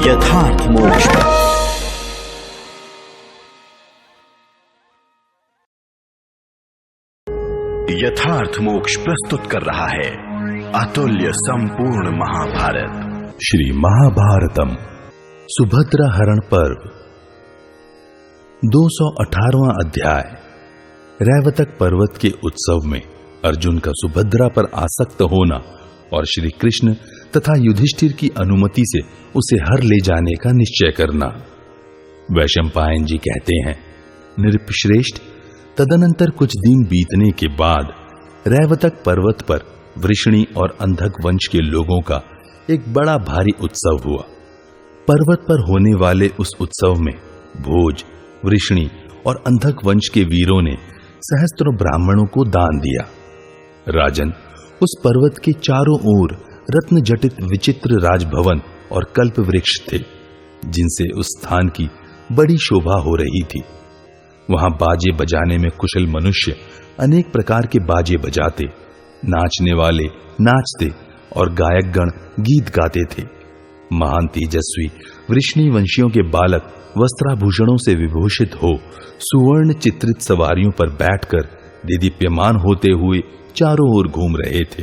यथार्थ मोक्ष। यथार्थ मोक्ष प्रस्तुत कर रहा है अतुल्य संपूर्ण महाभारत। श्री महाभारतम सुभद्रा हरण पर्व 218वां अध्याय। रैवतक पर्वत के उत्सव में अर्जुन का सुभद्रा पर आसक्त होना और श्री कृष्ण तथा युधिष्ठिर की अनुमति से उसे हर ले जाने का निश्चय करना। वैशंपायन जी कहते हैं, नृपश्रेष्ठ, तदनंतर कुछ दिन बीतने के बाद रैवतक पर्वत पर वृषणी और अंधक वंश के लोगों का एक बड़ा भारी उत्सव हुआ। पर्वत पर होने वाले उस उत्सव में भोज, वृषणी और अंधक वंश के वीरों ने सहस्त्रों ब्राह्मणों को दान दिया। राजन, उस पर्वत के चारों ओर रत्न जटित विचित्र राजभवन और कल्प वृक्ष थे, जिनसे उस स्थान की बड़ी शोभा हो रही थी। वहां बाजे बजाने में कुशल मनुष्य अनेक प्रकार के बाजे बजाते, नाचने वाले नाचते और गायकगण गीत गाते थे। महान तेजस्वी वृषणी वंशियों के बालक वस्त्राभूषणों से विभूषित हो सुवर्ण चित्रित सवारियों पर बैठकर देदीप्यमान होते हुए चारों ओर घूम रहे थे।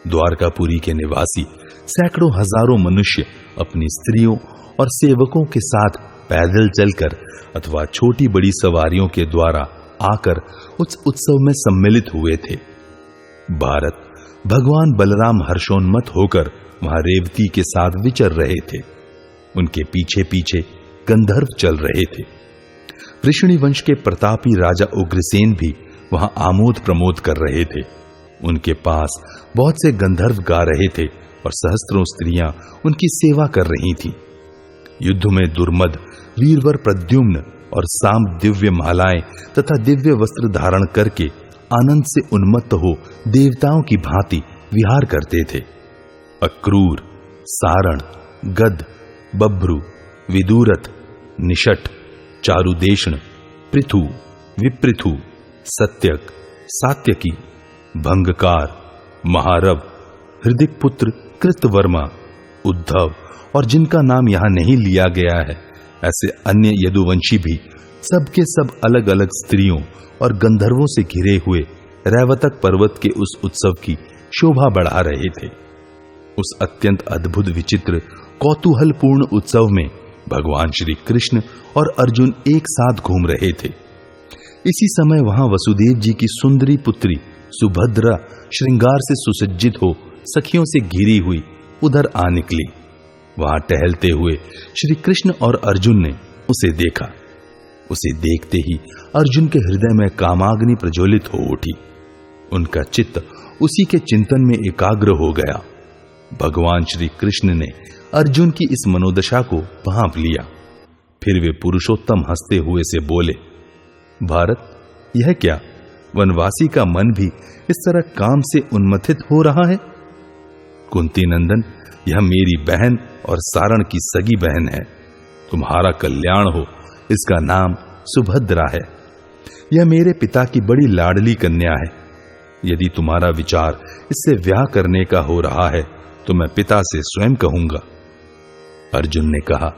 द्वारकापुरी के निवासी सैकड़ों हजारों मनुष्य अपनी स्त्रियों और सेवकों के साथ पैदल चलकर अथवा छोटी बड़ी सवारियों के द्वारा आकर उस उत्सव में सम्मिलित हुए थे। भारत भगवान बलराम हर्षोन्मत्त होकर वहां रेवती के साथ विचर रहे थे। उनके पीछे पीछे गंधर्व चल रहे थे। वृषणी वंश के प्रतापी राजा उग्रसेन भी वहां आमोद प्रमोद कर रहे थे। उनके पास बहुत से गंधर्व गा रहे थे और सहस्त्रों स्त्रियां उनकी सेवा कर रही थीं। युद्ध में दुर्मद, वीरवर प्रद्युम्न और साम दिव्य मालाएं तथा दिव्य वस्त्र धारण करके आनंद से उन्मत्त हो देवताओं की भांति विहार करते थे। अक्रूर, सारण, गद, बभ्रु, विदुरथ, निषट, चारुदेशण, पृथु, विपृथु, सत्यक, सात्यकी, भंगकार, महारव, हृदिकपुत्र, कृतवर्मा, उद्धव और जिनका नाम यहां नहीं लिया गया है, ऐसे अन्य यदुवंशी भी सबके सब अलग अलग स्त्रियों और गंधर्वों से घिरे हुए रैवतक पर्वत के उस उत्सव की शोभा बढ़ा रहे थे। उस अत्यंत अद्भुत विचित्र कौतूहलपूर्ण उत्सव में भगवान श्री कृष्ण और अर्जुन एक साथ घूम रहे थे। इसी समय वहां वसुदेव जी की सुंदरी पुत्री सुभद्रा श्रृंगार से सुसज्जित हो सखियों से घिरी हुई उधर आ निकली। वहां टहलते हुए श्री कृष्ण और अर्जुन ने उसे देखा। उसे देखते ही अर्जुन के हृदय में कामाग्नि प्रज्वलित हो उठी। उनका चित्त उसी के चिंतन में एकाग्र हो गया। भगवान श्री कृष्ण ने अर्जुन की इस मनोदशा को भांप लिया। फिर वे पुरुषोत्तम हंसते हुए से बोले, भारत, यह क्या, वनवासी का मन भी इस तरह काम से उन्मथित हो रहा है? कुंती नंदन, यह मेरी बहन और सारण की सगी बहन है। तुम्हारा कल्याण हो। इसका नाम सुभद्रा है। यह मेरे पिता की बड़ी लाडली कन्या है। यदि तुम्हारा विचार इससे ब्याह करने का हो रहा है तो मैं पिता से स्वयं कहूंगा। अर्जुन ने कहा,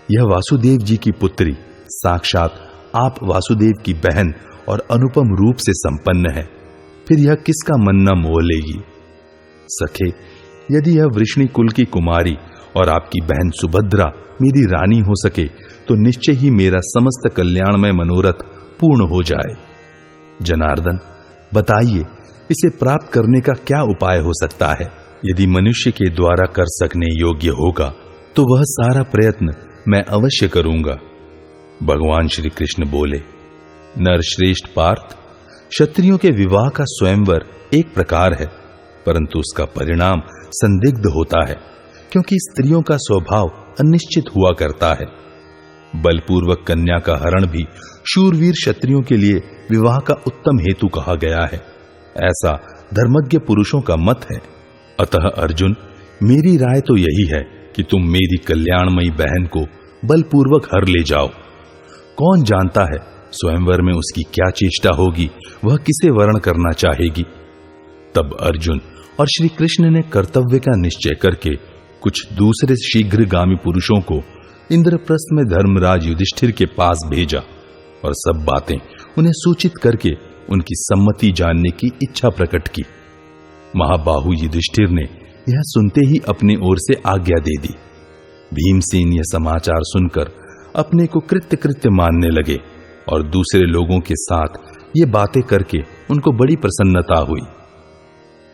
यह वासुदेव जी की पुत्री साक्षात आप वासुदेव की बहन और अनुपम रूप से संपन्न है। फिर यह किसका मन न मोह लेगी? सखे, यदि यह वृषणी कुल की कुमारी और आपकी बहन सुभद्रा मेरी रानी हो सके तो निश्चय ही मेरा समस्त कल्याणमय मनोरथ पूर्ण हो जाए। जनार्दन, बताइए, इसे प्राप्त करने का क्या उपाय हो सकता है? यदि मनुष्य के द्वारा कर सकने योग्य होगा तो वह सारा प्रयत्न मैं अवश्य करूंगा। भगवान श्री कृष्ण बोले, नरश्रेष्ठ पार्थ, क्षत्रियों के विवाह का स्वयंवर एक प्रकार है परंतु उसका परिणाम संदिग्ध होता है, क्योंकि स्त्रियों का स्वभाव अनिश्चित हुआ करता है। बलपूर्वक कन्या का हरण भी शूरवीर क्षत्रियों के लिए विवाह का उत्तम हेतु कहा गया है, ऐसा धर्मज्ञ पुरुषों का मत है। अतः अर्जुन, मेरी राय तो यही है कि तुम मेरी कल्याणमयी बहन को बलपूर्वक हर ले जाओ। कौन जानता है स्वयंवर में उसकी क्या चेष्टा होगी, वह किसे वर्ण करना चाहेगी। तब अर्जुन और श्री कृष्ण ने कर्तव्य का निश्चय करके कुछ दूसरे शीघ्रगामी पुरुषों को इंद्रप्रस्थ में धर्मराज युधिष्ठिर के पास भेजा और सब बातें उन्हें सूचित करके उनकी सम्मति जानने की इच्छा प्रकट की। महाबाहु युधिष्ठिर ने यह सुनते ही अपने ओर से आज्ञा दे दी। भीमसेन यह समाचार सुनकर अपने को कृत्य मानने लगे और दूसरे लोगों के साथ ये बातें करके उनको बड़ी प्रसन्नता हुई।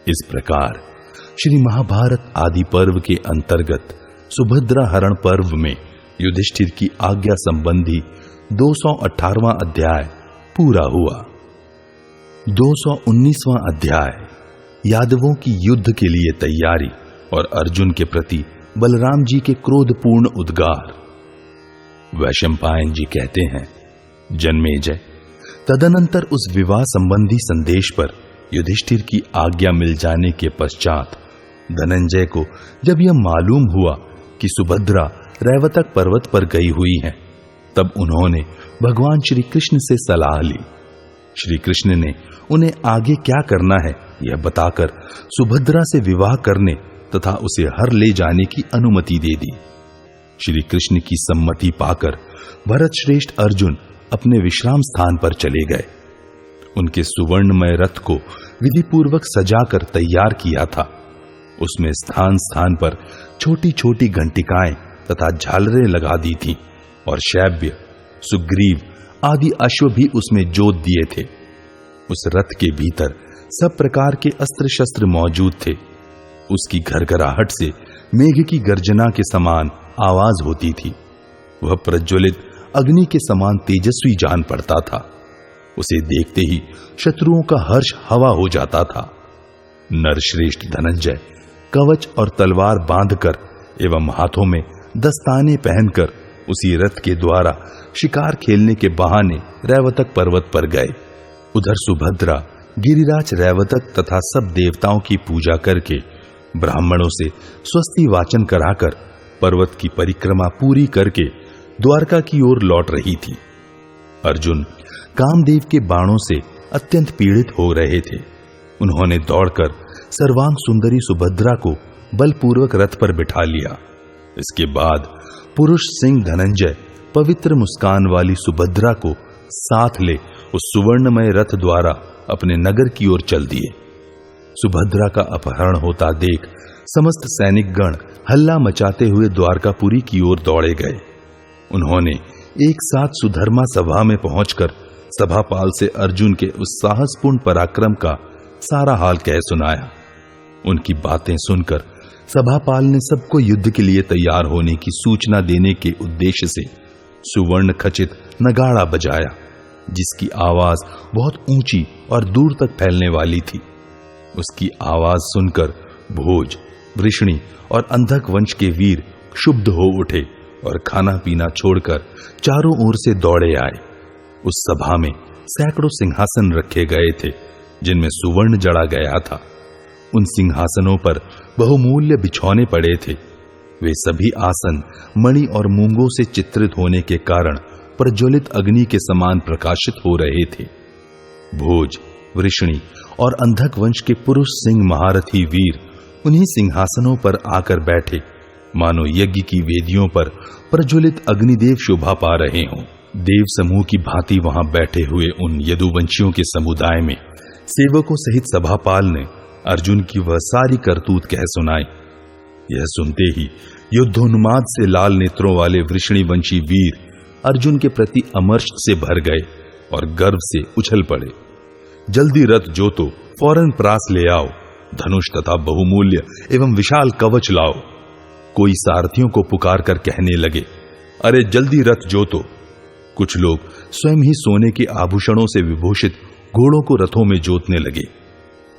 इस प्रकार श्री महाभारत आदि पर्व के अंतर्गत सुभद्रा हरण पर्व में युधिष्ठिर की आज्ञा संबंधी 218वां अध्याय पूरा हुआ। 219वां अध्याय यादवों की युद्ध के लिए तैयारी और अर्जुन के प्रति बलराम जी के क्रोधपूर्ण उद्गार। वैशंपायन जी कहते हैं, जन्मेजय, तदनंतर उस विवाह संबंधी संदेश पर युधिष्ठिर की आज्ञा मिल जाने के पश्चात धनंजय को जब यह मालूम हुआ कि सुभद्रा रैवतक पर्वत पर गई हुई है, तब उन्होंने भगवान श्री कृष्ण से सलाह ली। श्री कृष्ण ने उन्हें आगे क्या करना है यह बताकर सुभद्रा से विवाह करने तथा उसे हर ले जाने की अनुमति दे दी। श्री कृष्ण की सम्मति पाकर भरत श्रेष्ठ अर्जुन अपने विश्राम स्थान पर चले गए। उनके सुवर्णमय रथ को विधिपूर्वक सजाकर तैयार किया था। उसमें स्थान स्थान पर छोटी छोटी घंटिकाएं तथा झालरें लगा दी थीं और शैब्य, सुग्रीव आदि अश्व भी उसमें जोत दिए थे। उस रथ के भीतर सब प्रकार के अस्त्र शस्त्र मौजूद थे। उसकी घरघराहट से मेघ की गर्जना के समान आवाज होती थी। वह प्रज्वलित अग्नि के समान तेजस्वी जान पड़ता था। उसे देखते ही शत्रुओं का हर्ष हवा हो जाता था। नरश्रेष्ठ धनंजय कवच और तलवार बांधकर एवं हाथों में दस्ताने पहनकर उसी रथ के द्वारा शिकार खेलने के बहाने रैवतक पर्वत पर गए। उधर सुभद्रा गिरिराज रैवतक तथा सब देवताओं की पूजा करके ब्राह्मणों से स्वस्ति वाचन कराकर पर्वत की परिक्रमा पूरी करके द्वारका की ओर लौट रही थी। अर्जुन कामदेव के बाणों से अत्यंत पीड़ित हो रहे थे। उन्होंने दौड़कर सर्वांग सुंदरी सुभद्रा को बलपूर्वक रथ पर बिठा लिया। इसके बाद पुरुष सिंह धनंजय पवित्र मुस्कान वाली सुभद्रा को साथ ले उस सुवर्णमय रथ द्वारा अपने नगर की ओर चल दिए। सुभद्रा का अपहरण होता देख समस्त सैनिक गण हल्ला मचाते हुए द्वारकापुरी की ओर दौड़े गए। उन्होंने एक साथ सुधर्मा सभा में पहुंचकर सभापाल से अर्जुन के उस साहसपूर्ण पराक्रम का सारा हाल कह सुनाया। उनकी बातें सुनकर सभापाल ने सबको युद्ध के लिए तैयार होने की सूचना देने के उद्देश्य से सुवर्ण खचित नगाड़ा बजाया, जिसकी आवाज बहुत ऊंची और दूर तक फैलने वाली थी। उसकी आवाज सुनकर भोज, वृष्णि और अंधक वंश के वीर क्षुब्ध हो उठे और खाना पीना छोड़कर चारों ओर से दौड़े आए। उस सभा में सैकड़ों सिंहासन रखे गए थे, जिनमें सुवर्ण जड़ा गया था। उन सिंहासनों पर बहुमूल्य बिछौने पड़े थे। वे सभी आसन मणि और मूंगों से चित्रित होने के कारण प्रज्वलित अग्नि के समान प्रकाशित हो रहे थे। भोज, वृष्णि और अंधक वंश के पुरुष सिंह महारथी वीर उन्हीं सिंहासनों पर आकर बैठे, मानो यज्ञ की वेदियों पर प्रज्वलित अग्निदेव शोभा पा रहे हों। देव समूह की भांति वहां बैठे हुए उन यदुवंशियों के समुदाय में सेवकों सहित सभापाल ने अर्जुन की वह सारी करतूत कह सुनाई। यह सुनते ही युद्धोन्माद से लाल नेत्रों वाले वृष्णिवंशी वीर अर्जुन के प्रति अमर्ष से भर गए और गर्व से उछल पड़े। जल्दी रथ जोतो, फौरन प्रास ले आओ, धनुष तथा बहुमूल्य एवं विशाल कवच लाओ। कोई सारथियों को पुकार कर कहने लगे, अरे जल्दी रथ जोतो। कुछ लोग स्वयं ही सोने के आभूषणों से विभूषित घोड़ों को रथों में जोतने लगे।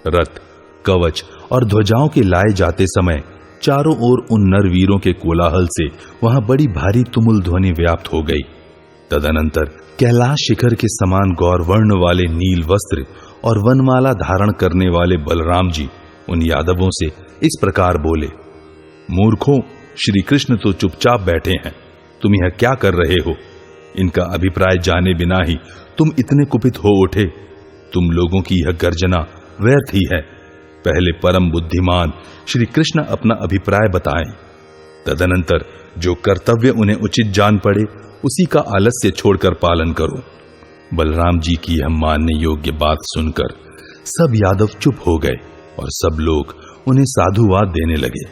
रथ, कवच और ध्वजाओं के लाए जाते समय चारों ओर उन नरवीरों के कोलाहल से वहां बड़ी भारी तुमुल ध्वनि व्याप्त हो गई। तदनंतर कैलाश शिखर के समान गौरवर्ण वाले नील वस्त्र और वनमाला धारण करने वाले बलराम जी उन यादवों से इस प्रकार बोले, मूर्खों, श्री कृष्ण तो चुपचाप बैठे हैं, तुम यह क्या कर रहे हो? इनका अभिप्राय जाने बिना ही तुम इतने कुपित हो उठे। तुम लोगों की यह गर्जना व्यर्थ ही है। पहले परम बुद्धिमान श्री कृष्ण अपना अभिप्राय बताएं, तदनंतर जो कर्तव्य उन्हें उचित जान पड़े उसी का आलस्य छोड़कर पालन करो। बलराम जी की यह मानने योग्य बात सुनकर सब यादव चुप हो गए और सब लोग उन्हें साधुवाद देने लगे।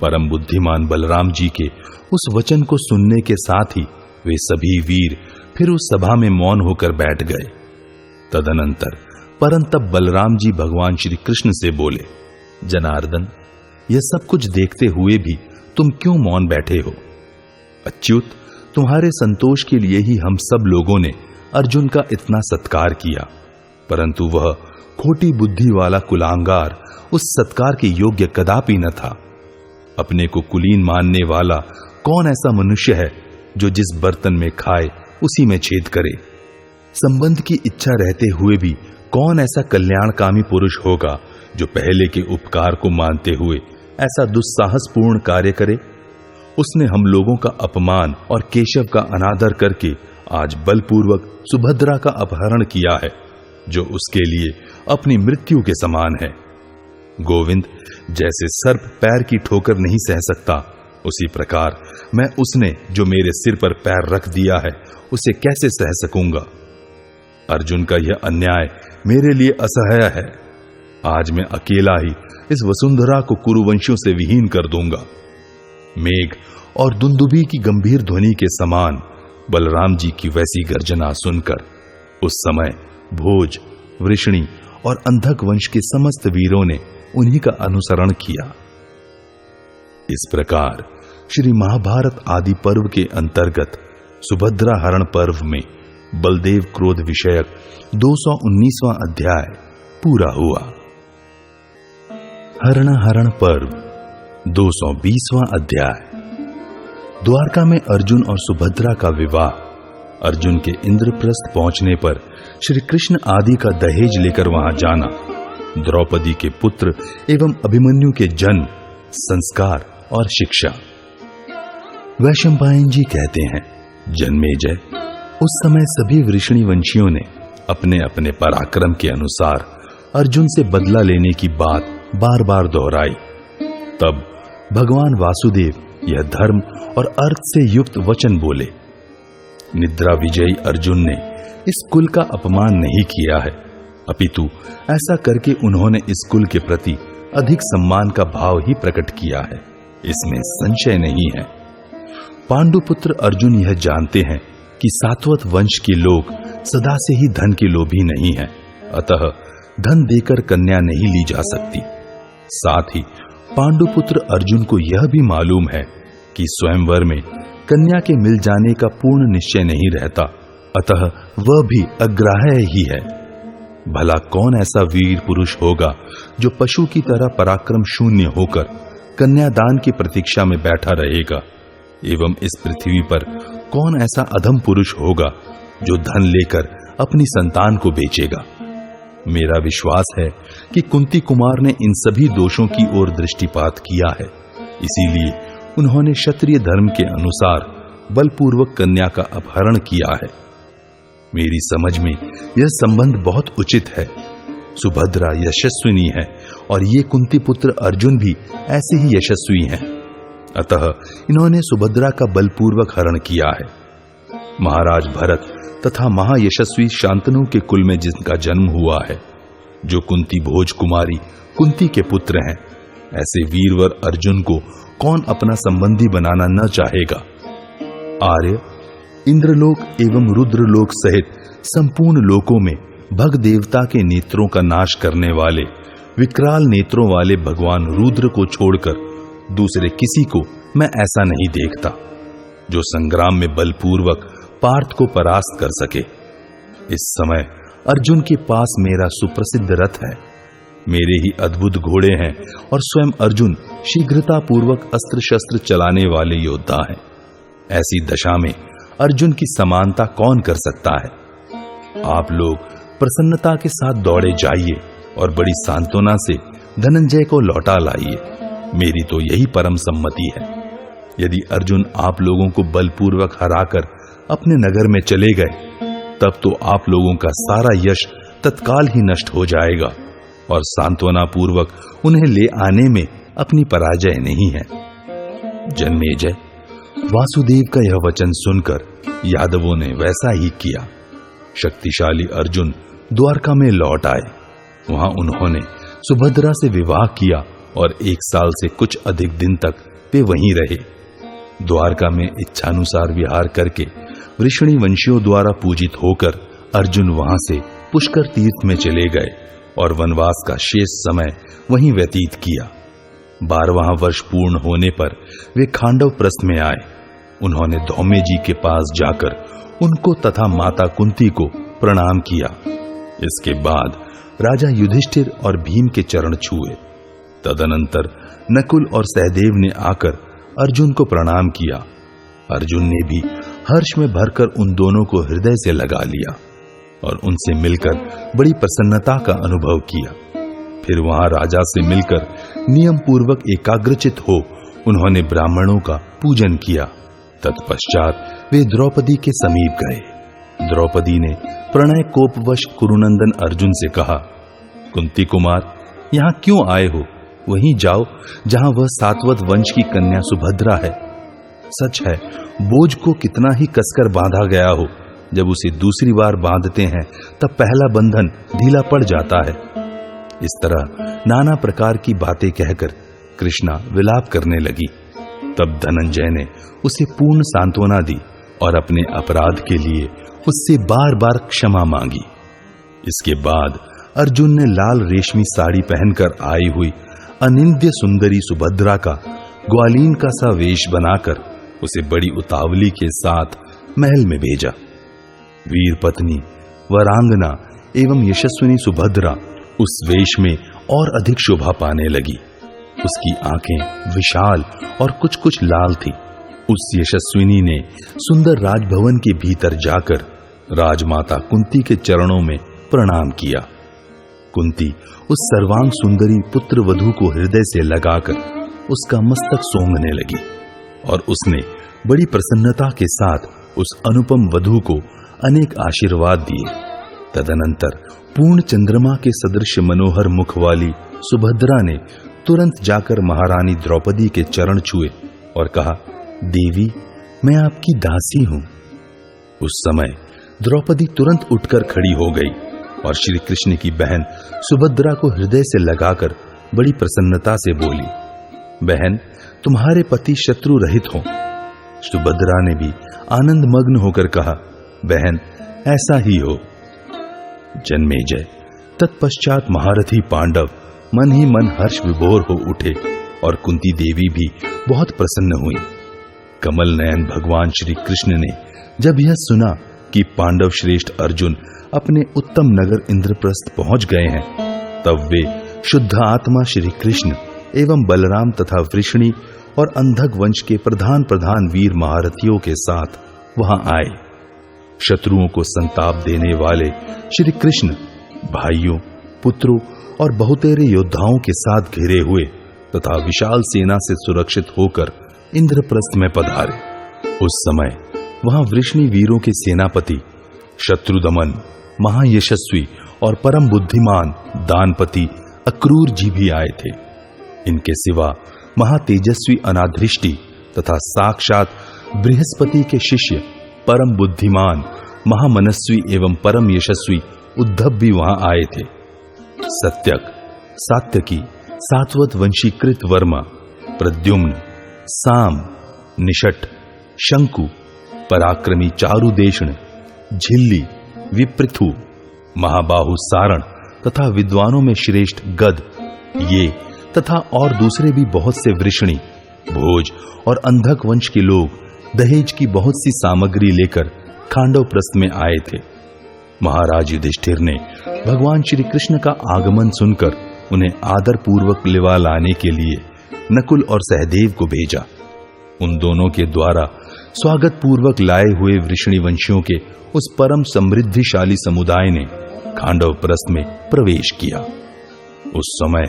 परम बुद्धिमान बलराम जी के उस वचन को सुनने के साथ ही वे सभी वीर फिर उस सभा में मौन होकर बैठ गए। तदनंतर परंतप बलराम जी भगवान श्री कृष्ण से बोले, जनार्दन, यह सब कुछ देखते हुए भी तुम क्यों मौन बैठे हो? अच्युत, तुम्हारे संतोष के लिए ही हम सब लोगों ने अर्जुन का इतना सत्कार किया, परंतु वह खोटी बुद्धि वाला कुलांगार उस सत्कार के योग्य कदापि न था। अपने को कुलीन मानने वाला कौन ऐसा मनुष्य है जो जिस बर्तन में खाए उसी में छेद करे? संबंध की इच्छा रहते हुए भी कौन ऐसा कल्याणकामी पुरुष होगा जो पहले के उपकार को मानते हुए ऐसा दुस्साहसपूर्ण कार्य करे? उसने हम लोगों का अपमान और केशव का अनादर करके आज बलपूर्वक सुभद्रा का अपहरण किया है, जो उसके लिए अपनी मृत्यु के समान है। गोविंद, जैसे सर्प पैर की ठोकर नहीं सह सकता, उसी प्रकार मैं उसने जो मेरे सिर पर पैर रख दिया है उसे कैसे सह सकूंगा? अर्जुन का यह अन्याय मेरे लिए असह्य है। आज मैं अकेला ही इस वसुंधरा को कुरुवंशियों से विहीन कर दूंगा। मेघ और दुंदुभी की गंभीर ध्वनि के समान बलराम जी की वैसी गर्जना सुनकर उस समय भोज, वृषणी और अंधक वंश के समस्त वीरों ने उन्हीं का अनुसरण किया। इस प्रकार श्री महाभारत आदि पर्व के अंतर्गत सुभद्रा हरण पर्व में बलदेव क्रोध विषयक 219वां अध्याय पूरा हुआ। हरण पर्व 220वां अध्याय। द्वारका में अर्जुन और सुभद्रा का विवाह। अर्जुन के इंद्रप्रस्थ पहुंचने पर श्री कृष्ण आदि का दहेज लेकर वहां जाना। द्रौपदी के पुत्र एवं अभिमन्यु के जन्म, संस्कार और शिक्षा। वैशंपायन जी कहते हैं, जन्मेजय, उस समय सभी वृषणी वंशियों ने अपने अपने पराक्रम के अनुसार अर्जुन से बदला लेने की बात बार बार दोहराई। तब भगवान वासुदेव यह धर्म और अर्थ से युक्त वचन बोले। निद्रा विजयी अर्जुन ने इस कुल का अपमान नहीं किया है, अपितु ऐसा करके उन्होंने इस कुल के प्रति अधिक सम्मान का भाव ही प्रकट किया है, इसमें संशय नहीं है। पांडुपुत्र अर्जुन यह जानते हैं कि सात्वत वंश के लोग सदा से ही धन के लोभी नहीं हैं, अतः धन देकर कन्या नहीं ली जा सकती। साथ ही पांडुपुत्र अर्जुन को यह भी मालूम है कि स्वयंवर में कन्या के मिल जाने का पूर्ण निश्चय नहीं रहता, अतः वह भी अग्राह्य ही है। भला कौन ऐसा वीर पुरुष होगा जो पशु की तरह पराक्रम शून्य होकर कन्यादान की प्रतीक्षा में बैठा रहेगा? एवं इस पृथ्वी पर कौन ऐसा अधम पुरुष होगा जो धन लेकर अपनी संतान को बेचेगा? मेरा विश्वास है कि कुंती कुमार ने इन सभी दोषों की ओर दृष्टिपात किया है, इसीलिए उन्होंने क्षत्रिय धर्म के अनुसार बलपूर्वक कन्या का अपहरण किया है। मेरी समझ में यह संबंध बहुत उचित है। सुभद्रा यशस्विनी है और ये कुंती पुत्र अर्जुन भी ऐसे ही यशस्वी हैं, अतः इन्होंने सुभद्रा का बलपूर्वक हरण किया है। महाराज भरत तथा महायशस्वी शांतनु के कुल में जिनका जन्म हुआ है, जो कुंती भोज कुमारी कुंती के पुत्र हैं, ऐसे वीरवर अर्जुन को कौन अपना संबंधी बनाना न चाहेगा? आर्य, इंद्रलोक एवं रुद्रलोक सहित संपूर्ण लोकों में भग देवता के नेत्रों का नाश करने वाले विकराल नेत्रों वाले भगवान रुद्र को छोड़कर दूसरे किसी को मैं ऐसा नहीं देखता जो संग्राम में बलपूर्वक पार्थ को परास्त कर सके। इस समय अर्जुन के पास मेरा सुप्रसिद्ध रथ है, मेरे ही अद्भुत घोड़े हैं और स्वयं अर्जुन शीघ्रता पूर्वक अस्त्र शस्त्र चलाने वाले योद्धा हैं। ऐसी दशा में अर्जुन की समानता कौन कर सकता है? आप लोग प्रसन्नता के साथ दौड़े जाइए और बड़ी सांत्वना से धनंजय को लौटा लाइए। मेरी तो यही परम सम्मति है। यदि अर्जुन आप लोगों को बलपूर्वक हराकर अपने नगर में चले गए, तब तो आप लोगों का सारा यश तत्काल ही नष्ट हो जाएगा और सांत्वना पूर्वक उन्हें ले आने में अपनी पराजय नहीं है। जन्मेजय, वासुदेव का यह वचन सुनकर यादवों ने वैसा ही किया। शक्तिशाली अर्जुन द्वारका में लौट आए। वहां उन्होंने सुभद्रा से विवाह किया और 1 साल से कुछ अधिक दिन तक वे वहीं रहे। द्वारका में इच्छानुसार विहार करके वृषणी वंशियों द्वारा पूजित होकर अर्जुन वहां से पुष्कर तीर्थ में चले गए और वनवास का शेष समय वहीं व्यतीत किया। 12वां वर्ष पूर्ण होने पर वे खांडव प्रस्थ में आए। उन्होंने धौम्य जी के पास जाकर उनको तथा माता कुंती को प्रणाम किया। इसके बाद राजा युधिष्ठिर और भीम के चरण छुए। तदनंतर नकुल और सहदेव ने आकर अर्जुन को प्रणाम किया। अर्जुन ने भी हर्ष में भरकर उन दोनों को हृदय से लगा लिया और उनसे मिलकर बड़ी प्रसन्नता का अनुभव किया। फिर वहां राजा से मिलकर नियम पूर्वक एकाग्रचित हो उन्होंने ब्राह्मणों का पूजन किया। तत्पश्चात वे द्रौपदी के समीप गए। द्रौपदी ने प्रणय कोपवश कुरुनंदन अर्जुन से कहा, कुंती कुमार, यहाँ क्यों आए हो? वहीं जाओ जहां वह सातवत वंश की कन्या सुभद्रा है। सच है, बोझ को कितना ही कसकर बांधा गया हो, जब उसे दूसरी बार बांधते हैं तब पहला बंधन ढीला पड़ जाता है। इस तरह नाना प्रकार की बातें कहकर कृष्णा विलाप करने लगी। तब धनंजय ने उसे पूर्ण सांत्वना दी और अपने अपराध के लिए उससे बार बार क्षमा मांगी। इसके बाद अर्जुन ने लाल रेशमी साड़ी पहनकर आई हुई अनिंद्य सुंदरी सुभद्रा का ग्वालीन का सा वेश बनाकर उसे बड़ी उतावली के साथ महल में भेजा। वीर पत्नी, वरांगना एवं यशस्विनी सुभद्रा उस वेश में और अधिक शोभा पाने लगी। उसकी आंखें विशाल और कुछ कुछ लाल थी। उस यशस्विनी ने सुंदर राजभवन के भीतर जाकर राजमाता कुंती के चरणों में प्रणाम किया। कुंती उस सर्वांग सुंदरी पुत्र वधू को हृदय से लगाकर उसका मस्तक सूंघने लगी और उसने बड़ी प्रसन्नता के साथ उस अनुपम वधू को अनेक आशीर्वाद दिए। तदनंतर पूर्ण चंद्रमा के सदृश मनोहर मुख वाली सुभद्रा ने तुरंत जाकर महारानी द्रौपदी के चरण छुए और कहा, देवी, मैं आपकी दासी हूं। उस समय द्रौपदी तुरंत उठकर खड़ी हो गई और श्री कृष्ण की बहन सुभद्रा को हृदय से लगाकर बड़ी प्रसन्नता से बोली, बहन, तुम्हारे पति शत्रु रहित हों। सुभद्रा ने भी आनंद मग्न होकर कहा, बहन, ऐसा ही हो। जन्मेजय, तत्पश्चात महारथी पांडव मन ही मन हर्ष विभोर हो उठे और कुंती देवी भी बहुत प्रसन्न हुई। कमल नयन भगवान श्री कृष्ण ने जब यह सुना कि पांडव श्रेष्ठ अर्जुन अपने उत्तम नगर इंद्रप्रस्थ पहुंच गए हैं, तब वे शुद्ध आत्मा श्री कृष्ण एवं बलराम तथा वृषणी और अंधक वंश के प्रधान वीर महारथियों के साथ वहां आए। शत्रुओं को संताप देने वाले श्री कृष्ण भाइयों, पुत्रों और बहुतेरे योद्धाओं के साथ घिरे हुए तथा विशाल सेना से सुरक्षित होकर इंद्रप्रस्थ में पधारे। उस समय वहां वृषणी वीरों के सेनापति शत्रुदमन, महायशस्वी और परम बुद्धिमान दानपति अक्रूर जी भी आए थे। इनके सिवा महातेजस्वी अनाधृष्टि तथा साक्षात बृहस्पति के शिष्य परम बुद्धिमान, महामनस्वी एवं परम यशस्वी उद्धव भी वहां आए थे। सत्यक, सात्यकी, सातवत वंशी कृतवर्मा, प्रद्युम्न, साम, निषट, शंकु, पराक्रमी चारुदेशण, झिल्ली, विपृथु, महाबाहु सारण तथा विद्वानों में श्रेष्ठ गद, ये तथा और दूसरे भी बहुत से वृषणी, भोज और अंधक वंश के लोग दहेज की बहुत सी सामग्री लेकर खांडव प्रस्थ में आए थे। महाराज युधिष्ठिर ने भगवान श्री कृष्ण का आगमन सुनकर उन्हें आदर पूर्वक लिवा लाने के लिए नकुल और सहदेव को भेजा। उन दोनों के द्वारा स्वागत पूर्वक लाए हुए वृषणी वंशियों के उस परम समृद्धिशाली समुदाय ने खांडव प्रस्थ में प्रवेश किया। उस समय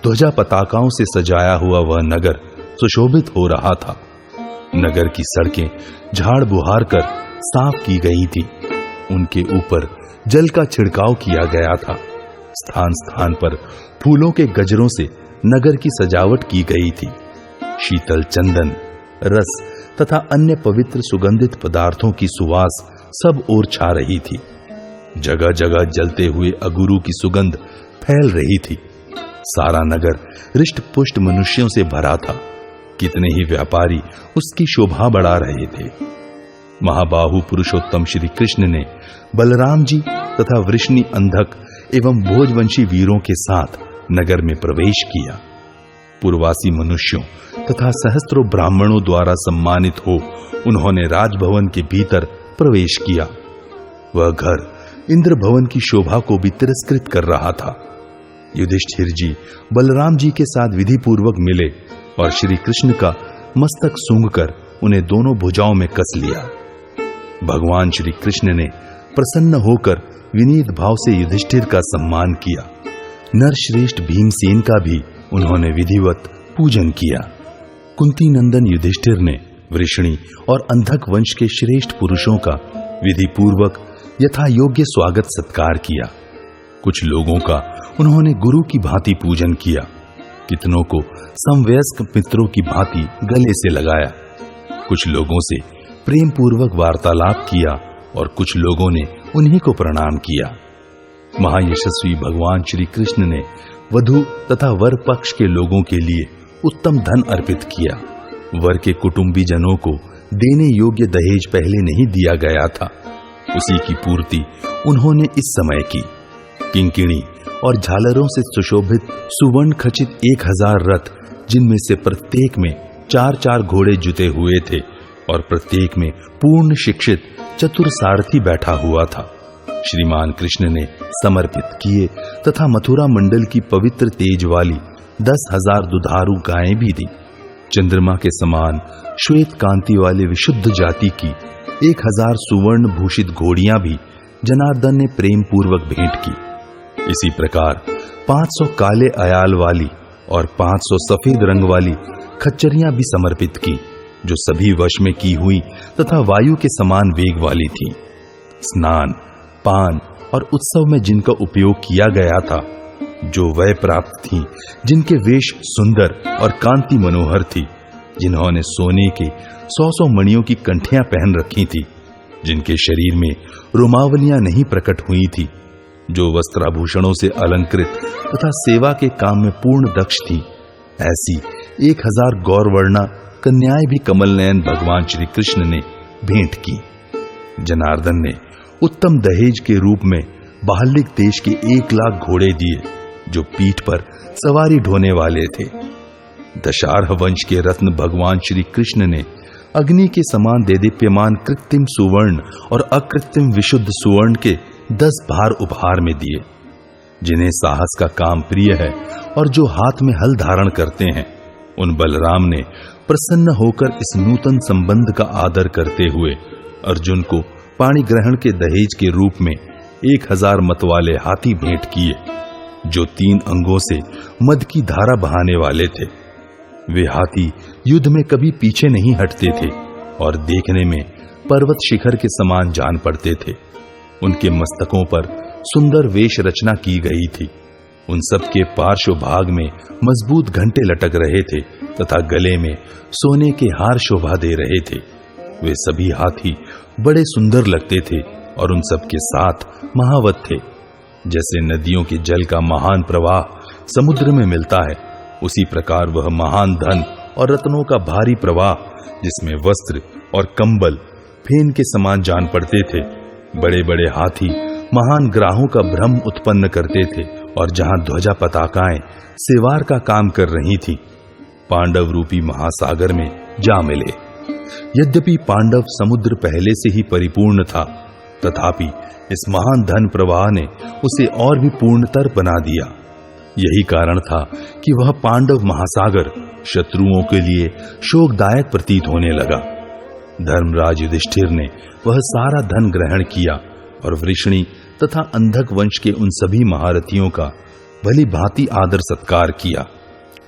ध्वजा पताकाओं से सजाया हुआ वह नगर सुशोभित हो रहा था। नगर की सड़कें झाड़ बुहार कर साफ की गई थी। उनके ऊपर जल का छिड़काव किया गया था। स्थान स्थान पर फूलों के गजरों से नगर की सजावट की गई थी। शीतल चंदन, रस तथा अन्य पवित्र सुगंधित पदार्थों की सुवास सब ओर छा रही थी। जगह जगह जलते हुए अगुरु की सुगंध फैल रही थी। सारा नगर रिष्ट पुष्ट मनुष्यों से भरा था। कितने ही व्यापारी उसकी शोभा बढ़ा रहे थे। महाबाहु पुरुषोत्तम श्री कृष्ण ने बलराम जी तथा वृषणी अंधक एवं भोजवंशी वीरों के साथ नगर में प्रवेश किया। पूर्वासी मनुष्यों तथा सहस्त्रों ब्राह्मणों द्वारा सम्मानित हो उन्होंने राजभवन के भीतर प्रवेश किया। वह घर इंद्र भवन की शोभा को भी तिरस्कृत कर रहा था। युधिष्ठिर जी बलराम जी के साथ विधि पूर्वक मिले और श्री कृष्ण का मस्तक सूंघकर उन्हें दोनों भुजाओं में कस लिया। भगवान श्री कृष्ण ने प्रसन्न होकर विनीत भाव से युधिष्ठिर का सम्मान किया। नरश्रेष्ठ भीमसेन का भी उन्होंने विधिवत पूजन किया। कुंती नंदन युधिष्ठिर ने वृषणी और अंधक वंश के श्रेष्ठ पुरुषों का विधि पूर्वक यथा योग्य स्वागत सत्कार किया। कुछ लोगों का उन्होंने गुरु की भांति पूजन किया। कितनों को समवयस्क मित्रों की भांति गले से लगाया। कुछ लोगों से प्रेम पूर्वक वार्तालाप किया और कुछ लोगों ने उन्हीं को प्रणाम किया। महायशस्वी भगवान श्री कृष्ण ने वधू तथा वर पक्ष के लोगों के लिए उत्तम धन अर्पित किया। वर के कुटुंबी जनों को देने योग्य दहेज पहले नहीं दिया गया था, उसी की पूर्ति उन्होंने इस समय की। किंकिणी और झालरों से सुशोभित सुवर्ण खचित 1000 रथ, जिनमें से प्रत्येक में 4-4 घोड़े जुते हुए थे और प्रत्येक में पूर्ण शिक्षित चतुर सारथी बैठा हुआ था, श्रीमान कृष्ण ने समर्पित किए तथा मथुरा मंडल की पवित्र तेज वाली 10,000 दुधारू गायें भी दी। चंद्रमा के समान श्वेत कांति वाले विशुद्ध जाति की 1000 सुवर्ण भूषित घोड़ियां भी जनार्दन ने प्रेम पूर्वक भेंट की। इसी प्रकार 500 काले अयाल वाली और 500 सफेद रंग वाली खच्चरियां भी समर्पित की, जो सभी वश में की हुई तथा वायु के समान वेग वाली थी। स्नान, पान और उत्सव में जिनका उपयोग किया गया था, जो वह प्राप्त थी, जिनके वेश सुंदर और कांति मनोहर थी, जिन्होंने सोने के 100 मणियों की कंठियां पहन रखी थी, जिनके शरीर में रोमावलियां नहीं प्रकट हुई थी, जो वस्त्राभूषणों से अलंकृत तथा सेवा के काम में पूर्ण दक्ष थी, ऐसी 1000 गौरवर्णा कन्याएं भी कमल नयन भगवान श्री कृष्ण ने भेंट की। जनार्दन ने उत्तम दहेज के रूप में बाहलिक देश के 1 लाख घोड़े दिए, जो पीठ पर सवारी ढोने वाले थे। दशार्ह वंश के रत्न भगवान श्री कृष्ण ने अग्नि के समान देदीप्यमान कृत्रिम सुवर्ण और अकृत्रिम विशुद्ध सुवर्ण के 10 भार उपहार में दिए। जिन्हें साहस का काम प्रिय है और जो हाथ में हल धारण करते हैं, उन बलराम ने प्रसन्न होकर इस नूतन संबंध का आदर करते हुए अर्जुन को पाणी ग्रहण के दहेज के रूप में 1000 मत वाले हाथी भेंट किए, जो 3 अंगों से मद की धारा बहाने वाले थे। वे हाथी युद्ध में कभी पीछे नहीं हटते थे और देखने में पर्वत शिखर के समान जान पड़ते थे। उनके मस्तकों पर सुंदर वेश रचना की गई थी। उन सब के पार्श्व भाग में मजबूत घंटे लटक रहे थे तथा गले में सोने के हार शोभा दे रहे थे। वे सभी हाथी बड़े सुंदर लगते थे और उन सब के साथ महावत थे। जैसे नदियों के जल का महान प्रवाह समुद्र में मिलता है, उसी प्रकार वह महान धन और रत्नों का भारी प्रवाह, जिसमें वस्त्र और कंबल फेन के समान जान पड़ते थे। बड़े बड़े हाथी महान ग्राहों का भ्रम उत्पन्न करते थे और जहां ध्वजा पताकाएं सेवार का काम कर रही थी, पांडव रूपी महासागर में जा मिले। यद्यपि पांडव समुद्र पहले से ही परिपूर्ण था, तथापि इस महान धन प्रवाह ने उसे और भी पूर्णतर बना दिया। यही कारण था कि वह पांडव महासागर शत्रुओं के लिए शोकदायक प्रतीत होने लगा। धर्मराज युधिष्ठिर ने वह सारा धन ग्रहण किया और वृषणी तथा अंधक वंश के उन सभी महारथियों का भली भांति आदर सत्कार किया।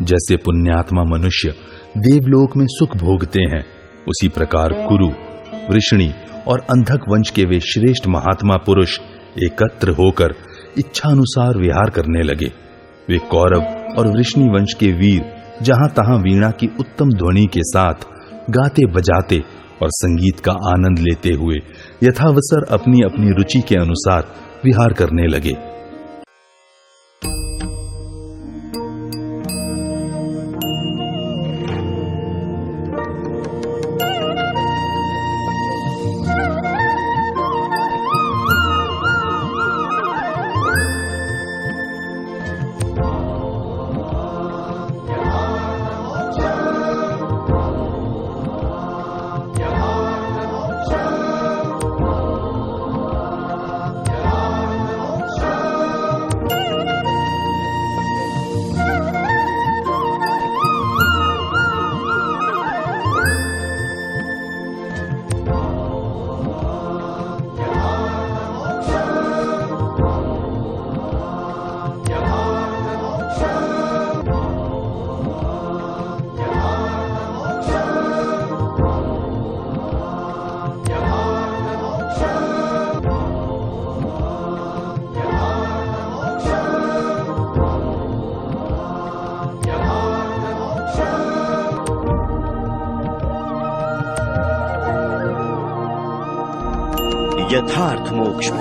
जैसे पुण्यात्मा मनुष्य देवलोक में सुख भोगते हैं, उसी प्रकार कुरु, वृषणी और अंधक वंश के वे श्रेष्ठ महात्मा पुरुष एकत्र होकर इच्छानुसार विहार करने लगे। वे कौरव और वृषणी वंश के वीर जहां तहां वीणा की उत्तम ध्वनि के साथ गाते बजाते और संगीत का आनंद लेते हुए यथावसर अपनी अपनी रुचि के अनुसार विहार करने लगे। यथार्थ मोक्ष।